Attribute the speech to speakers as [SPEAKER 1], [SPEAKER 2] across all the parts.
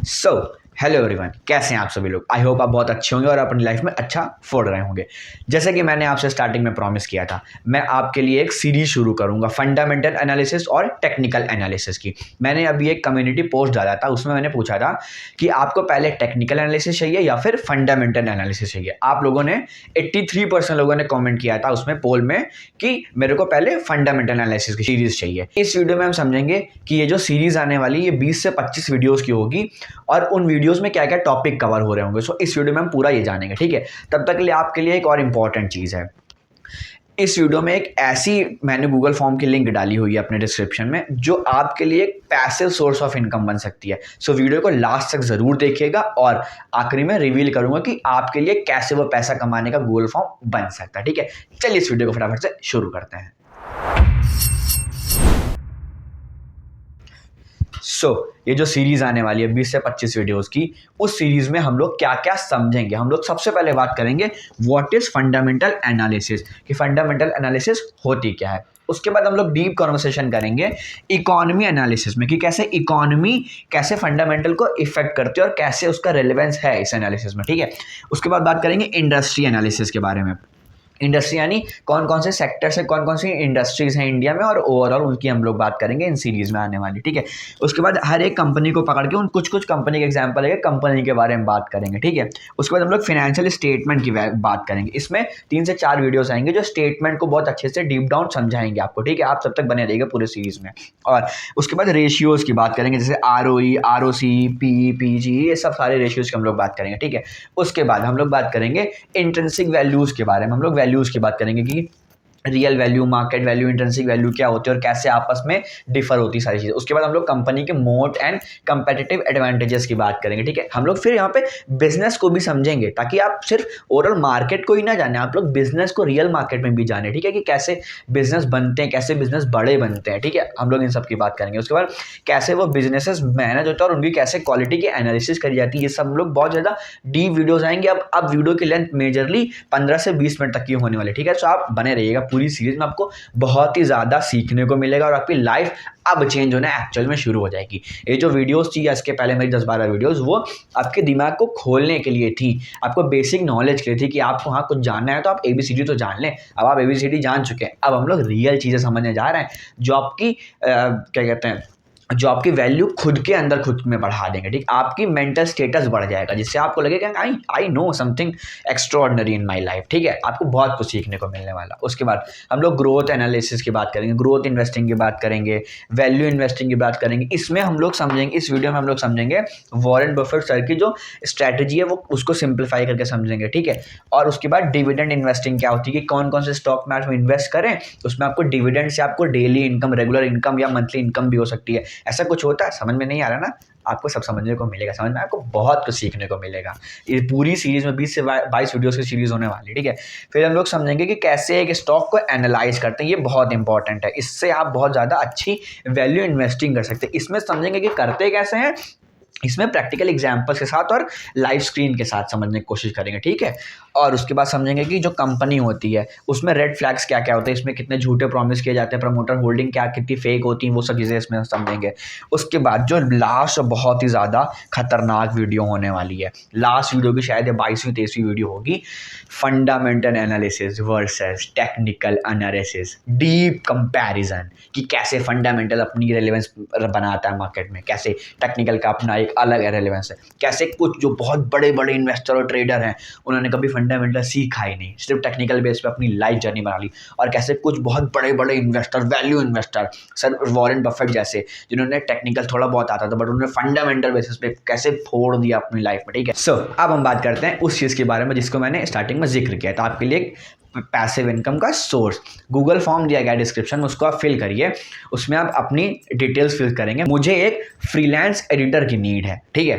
[SPEAKER 1] So hello everyone, कैसे हैं आप सभी लोग। आई होप आप बहुत अच्छे होंगे और अपनी लाइफ में अच्छा फोड़ रहे होंगे। जैसे कि मैंने आपसे स्टार्टिंग में प्रॉमिस किया था, मैं आपके लिए एक सीरीज शुरू करूंगा फंडामेंटल एनालिसिस और टेक्निकल एनालिसिस की। मैंने अभी एक कम्युनिटी पोस्ट डाला था, उसमें मैंने पूछा था कि आपको पहले टेक्निकल एनालिसिस चाहिए या फिर फंडामेंटल एनालिसिस चाहिए। आप लोगों ने 83% लोगों ने कॉमेंट किया था उसमें पोल में कि मेरे को पहले फंडामेंटल एनालिसिस की सीरीज चाहिए। इस वीडियो में हम समझेंगे कि ये जो सीरीज आने वाली ये 20 से 25 वीडियोस की होगी और उन वीडियोस में क्या क्या टॉपिक कवर हो रहे होंगे। सो इस वीडियो में हम पूरा ये जानेंगे, ठीक है। तब तक के लिए आपके लिए एक और इम्पॉर्टेंट चीज़ है, इस वीडियो में एक ऐसी मैंने गूगल फॉर्म की लिंक डाली हुई है अपने डिस्क्रिप्शन में जो आपके लिए एक पैसिव सोर्स ऑफ इनकम बन सकती है। सो वीडियो को लास्ट तक ज़रूर देखिएगा और आखिरी में रिवील करूंगा कि आपके लिए कैसे वो पैसा कमाने का गूगल फॉर्म बन सकता है, ठीक है। चलिए इस वीडियो को फटाफट से शुरू करते हैं। ये जो सीरीज आने वाली है 20 से 25 वीडियोस की, उस सीरीज में हम लोग क्या क्या समझेंगे। हम लोग सबसे पहले बात करेंगे व्हाट इज फंडामेंटल एनालिसिस, कि फंडामेंटल एनालिसिस होती क्या है। उसके बाद हम लोग डीप कॉन्वर्सेशन करेंगे इकोनॉमी एनालिसिस में, कि कैसे इकोनॉमी कैसे फंडामेंटल को इफेक्ट करती है और कैसे उसका रेलेवेंस है इस एनालिसिस में, ठीक है। उसके बाद बात करेंगे इंडस्ट्री एनालिसिस के बारे में। इंडस्ट्री यानी कौन कौन से सेक्टर से कौन कौन सी इंडस्ट्रीज हैं इंडिया में और ओवरऑल उनकी हम लोग बात करेंगे इन सीरीज में आने वाली, ठीक है। उसके बाद हर एक कंपनी को पकड़ के उन कुछ कुछ कंपनी के एग्जांपल है कंपनी के बारे में बात करेंगे, ठीक है। उसके बाद हम लोग फाइनेंशियल स्टेटमेंट की बात करेंगे। इसमें 3 से 4 वीडियोस आएंगे जो स्टेटमेंट को बहुत अच्छे से डीप डाउन समझाएंगे आपको, ठीक है। आप तब तक बने रहिएगा पूरे सीरीज में। और उसके बाद रेशियोज की बात करेंगे, जैसे ROE, ROC, PE, PG, ये सब सारे रेशियोज की हम लोग बात करेंगे, ठीक है। उसके बाद हम लोग बात करेंगे इंट्रिंसिक वैल्यूज के बारे में। हम लोग वैल्यूज की बात करेंगे कि real value, market value, intrinsic value क्या होती है और कैसे आपस में डिफर होती है सारी चीज़ें। उसके बाद हम लोग कंपनी के मोट एंड कंपेटिटिव एडवांटेजेस की बात करेंगे, ठीक है। हम लोग फिर यहाँ पे बिजनेस को भी समझेंगे ताकि आप सिर्फ ओवरऑल मार्केट को ही ना जाने, आप लोग बिजनेस को रियल मार्केट में भी जाने, ठीक है, कि कैसे बिजनेस बनते हैं, कैसे बिजनेस बड़े बनते हैं, ठीक है। हम लोग इन सब की बात करेंगे। उसके बाद कैसे वो बिजनेसेस मैनेज होता है और उनकी कैसे क्वालिटी की एनालिसिस करी जाती है। ये सब हम लोग बहुत ज़्यादा डीप वीडियोज आएंगे। अब वीडियो की लेंथ मेजरली 15 से 20 मिनट तक की होने वाली, ठीक है। तो आप बने रहिएगा, पूरी सीरीज में आपको बहुत ही ज़्यादा सीखने को मिलेगा और आपकी लाइफ अब चेंज होना एक्चुअल में शुरू हो जाएगी। ये जो वीडियोस थी, इसके पहले मेरी 10-12 वीडियोस, वो आपके दिमाग को खोलने के लिए थी, आपको बेसिक नॉलेज के लिए थी कि आपको हाँ कुछ जानना है तो आप ABCD तो जान लें। अब आप ABCD जान चुके हैं, अब हम लोग रियल चीज़ें समझने जा रहे हैं जो आपकी क्या कहते हैं, जो आपकी वैल्यू खुद के अंदर खुद में बढ़ा देंगे, ठीक। आपकी मेंटल स्टेटस बढ़ जाएगा जिससे आपको लगेगा I know something extraordinary in my life, ठीक है। आपको बहुत कुछ सीखने को मिलने वाला। उसके बाद हम लोग ग्रोथ एनालिसिस की बात करेंगे, ग्रोथ इन्वेस्टिंग की बात करेंगे, वैल्यू इन्वेस्टिंग की बात करेंगे। इसमें हम लोग समझेंगे, इस वीडियो में हम लोग समझेंगे वॉरेन बफेट सर की जो स्ट्रैटेजी है वो उसको सिंप्लीफाई करके समझेंगे, ठीक है। और उसके बाद डिविडेंड इन्वेस्टिंग क्या होती है, कि कौन कौन से स्टॉक में इन्वेस्ट करें, उसमें आपको डिविडेंड से आपको डेली इनकम, रेगुलर इनकम या मंथली इनकम भी हो सकती है। ऐसा कुछ होता है, समझ में नहीं आ रहा ना, आपको सब समझने को मिलेगा, समझ में आपको बहुत कुछ सीखने को मिलेगा। ये पूरी सीरीज में 20 से 22 वीडियोस की सीरीज होने वाली, ठीक है। फिर हम लोग समझेंगे कि कैसे एक स्टॉक को एनालाइज करते हैं, ये बहुत इंपॉर्टेंट है। इससे आप बहुत ज़्यादा अच्छी वैल्यू इन्वेस्टिंग कर सकते हैं। इसमें समझेंगे कि करते कैसे हैं, इसमें प्रैक्टिकल एग्जाम्पल्स के साथ और लाइव स्क्रीन के साथ समझने की कोशिश करेंगे, ठीक है। और उसके बाद समझेंगे कि जो कंपनी होती है उसमें रेड फ्लैग्स क्या क्या होते हैं, इसमें कितने झूठे प्रॉमिस किए जाते हैं, प्रमोटर होल्डिंग क्या कितनी फेक होती हैं, वो सब चीज़ें इसमें समझेंगे। उसके बाद जो लास्ट बहुत ही ज़्यादा खतरनाक वीडियो होने वाली है, लास्ट वीडियो की शायद 22वीं 23वीं वीडियो होगी, fundamental analysis versus technical analysis, deep comparison, कि कैसे फंडामेंटल अपनी रेलेवेंस बनाता है मार्केट में, कैसे टेक्निकल का अपना एक अलग रेलेवेंस है, कैसे कुछ जो बहुत बड़े बड़े इन्वेस्टर और ट्रेडर हैं उन्होंने कभी फंडामेंटल सीखा ही नहीं, सिर्फ टेक्निकल बेस पे अपनी लाइफ जर्नी बना ली। और कैसे कुछ बहुत बड़े बड़े investor, value investor, sir Warren Buffett जैसे, जिन्होंने टेक्निकल थोड़ा बहुत आता था बट उन्होंने फंडामेंटल बेसिस पे कैसे फोड़ दिया अपनी लाइफ में, ठीक है। सो अब हम बात करते हैं उस चीज़ के बारे में जिसको मैंने स्टार्टिंग में जिक्र किया था, आपके लिए पैसिव इनकम का सोर्स। गूगल फॉर्म दिया गया डिस्क्रिप्शन में, उसको आप फिल करिए, उसमें आप अपनी डिटेल्स फिल करेंगे। मुझे एक फ्रीलांस एडिटर की नीड है, ठीक है।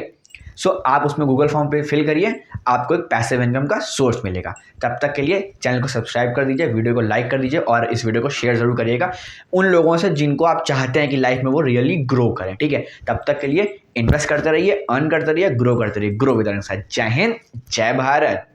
[SPEAKER 1] सो आप उसमें गूगल फॉर्म पे फिल करिए, आपको एक पैसिव इनकम का सोर्स मिलेगा। तब तक के लिए चैनल को सब्सक्राइब कर दीजिए, वीडियो को लाइक कर दीजिए और इस वीडियो को शेयर जरूर करिएगा उन लोगों से जिनको आप चाहते हैं कि लाइफ में वो रियली ग्रो करें, ठीक है। तब तक के लिए इन्वेस्ट करते रहिए, अर्न करते रहिए, ग्रो करते रहिए, ग्रो विद अर्निंग। जय हिंद, जय भारत।